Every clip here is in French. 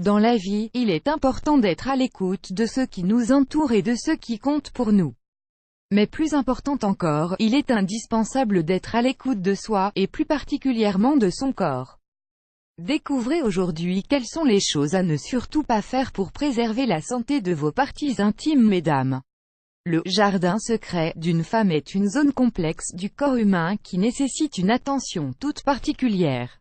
Dans la vie, il est important d'être à l'écoute de ceux qui nous entourent et de ceux qui comptent pour nous. Mais plus important encore, il est indispensable d'être à l'écoute de soi, et plus particulièrement de son corps. Découvrez aujourd'hui quelles sont les choses à ne surtout pas faire pour préserver la santé de vos parties intimes, mesdames. Le « jardin secret » d'une femme est une zone complexe du corps humain qui nécessite une attention toute particulière.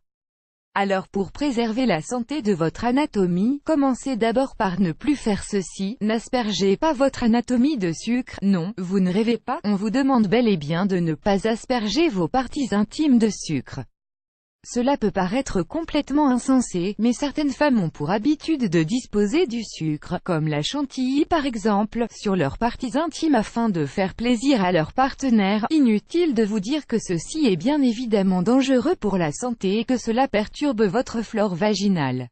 Alors pour préserver la santé de votre anatomie, commencez d'abord par ne plus faire ceci, n'aspergez pas votre anatomie de sucre, non, vous ne rêvez pas, on vous demande bel et bien de ne pas asperger vos parties intimes de sucre. Cela peut paraître complètement insensé, mais certaines femmes ont pour habitude de disposer du sucre, comme la chantilly par exemple, sur leurs parties intimes afin de faire plaisir à leur partenaire. Inutile de vous dire que ceci est bien évidemment dangereux pour la santé et que cela perturbe votre flore vaginale.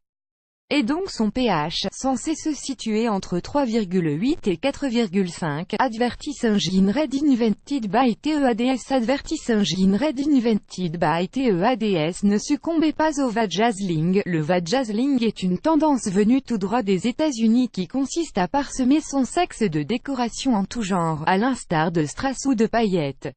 Et donc son pH, censé se situer entre 3,8 et 4,5, Advertise Engine Read Invented by TEADS Advertise Engine Read Invented by TEADS. Ne succombez pas au vajazzling. Le vajazzling est une tendance venue tout droit des États-Unis qui consiste à parsemer son sexe de décorations en tout genre, à l'instar de strass ou de paillettes.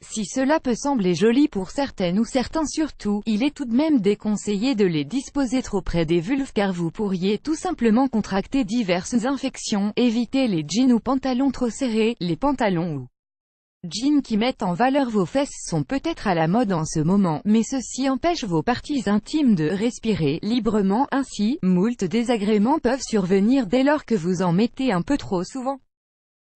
Si cela peut sembler joli pour certaines ou certains surtout, il est tout de même déconseillé de les disposer trop près des vulves car vous pourriez tout simplement contracter diverses infections. Évitez les jeans ou pantalons trop serrés. Les pantalons ou jeans qui mettent en valeur vos fesses sont peut-être à la mode en ce moment, mais ceci empêche vos parties intimes de respirer librement. Ainsi, moult désagréments peuvent survenir dès lors que vous en mettez un peu trop souvent.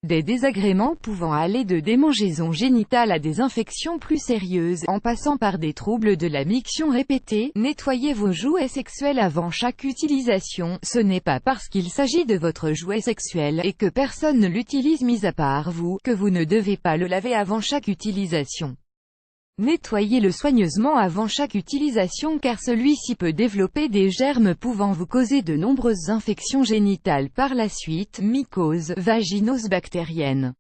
Des désagréments pouvant aller de démangeaisons génitales à des infections plus sérieuses, en passant par des troubles de la miction répétée. Nettoyez vos jouets sexuels avant chaque utilisation. Ce n'est pas parce qu'il s'agit de votre jouet sexuel, et que personne ne l'utilise mis à part vous, que vous ne devez pas le laver avant chaque utilisation. Nettoyez-le soigneusement avant chaque utilisation car celui-ci peut développer des germes pouvant vous causer de nombreuses infections génitales par la suite, mycoses, vaginoses bactériennes.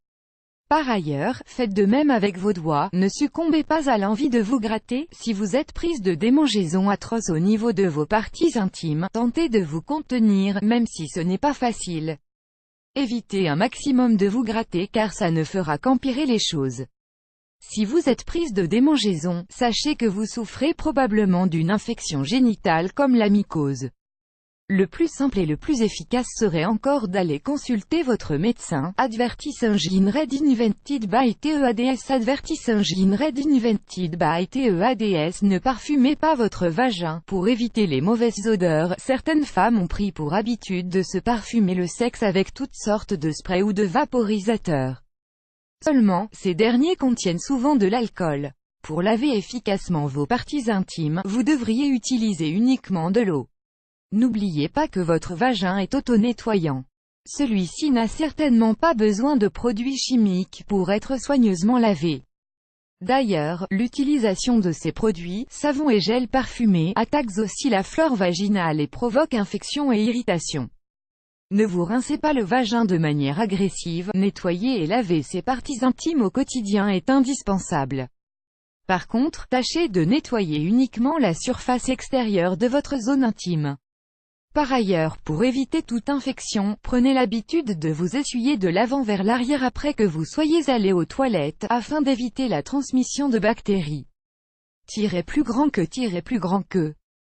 Par ailleurs, faites de même avec vos doigts, ne succombez pas à l'envie de vous gratter. Si vous êtes prise de démangeaisons atroces au niveau de vos parties intimes, tentez de vous contenir, même si ce n'est pas facile. Évitez un maximum de vous gratter car ça ne fera qu'empirer les choses. Si vous êtes prise de démangeaisons, sachez que vous souffrez probablement d'une infection génitale comme la mycose. Le plus simple et le plus efficace serait encore d'aller consulter votre médecin. Advertise Engine Read Invented by TEADS Advertise Engine Read Invented by TEADS. Ne parfumez pas votre vagin. Pour éviter les mauvaises odeurs, certaines femmes ont pris pour habitude de se parfumer le sexe avec toutes sortes de sprays ou de vaporisateurs. Seulement, ces derniers contiennent souvent de l'alcool. Pour laver efficacement vos parties intimes, vous devriez utiliser uniquement de l'eau. N'oubliez pas que votre vagin est auto-nettoyant. Celui-ci n'a certainement pas besoin de produits chimiques pour être soigneusement lavé. D'ailleurs, l'utilisation de ces produits, savons et gels parfumés, attaquent aussi la flore vaginale et provoquent infections et irritations. Ne vous rincez pas le vagin de manière agressive, nettoyer et laver ses parties intimes au quotidien est indispensable. Par contre, tâchez de nettoyer uniquement la surface extérieure de votre zone intime. Par ailleurs, pour éviter toute infection, prenez l'habitude de vous essuyer de l'avant vers l'arrière après que vous soyez allé aux toilettes, afin d'éviter la transmission de bactéries. Plus grand que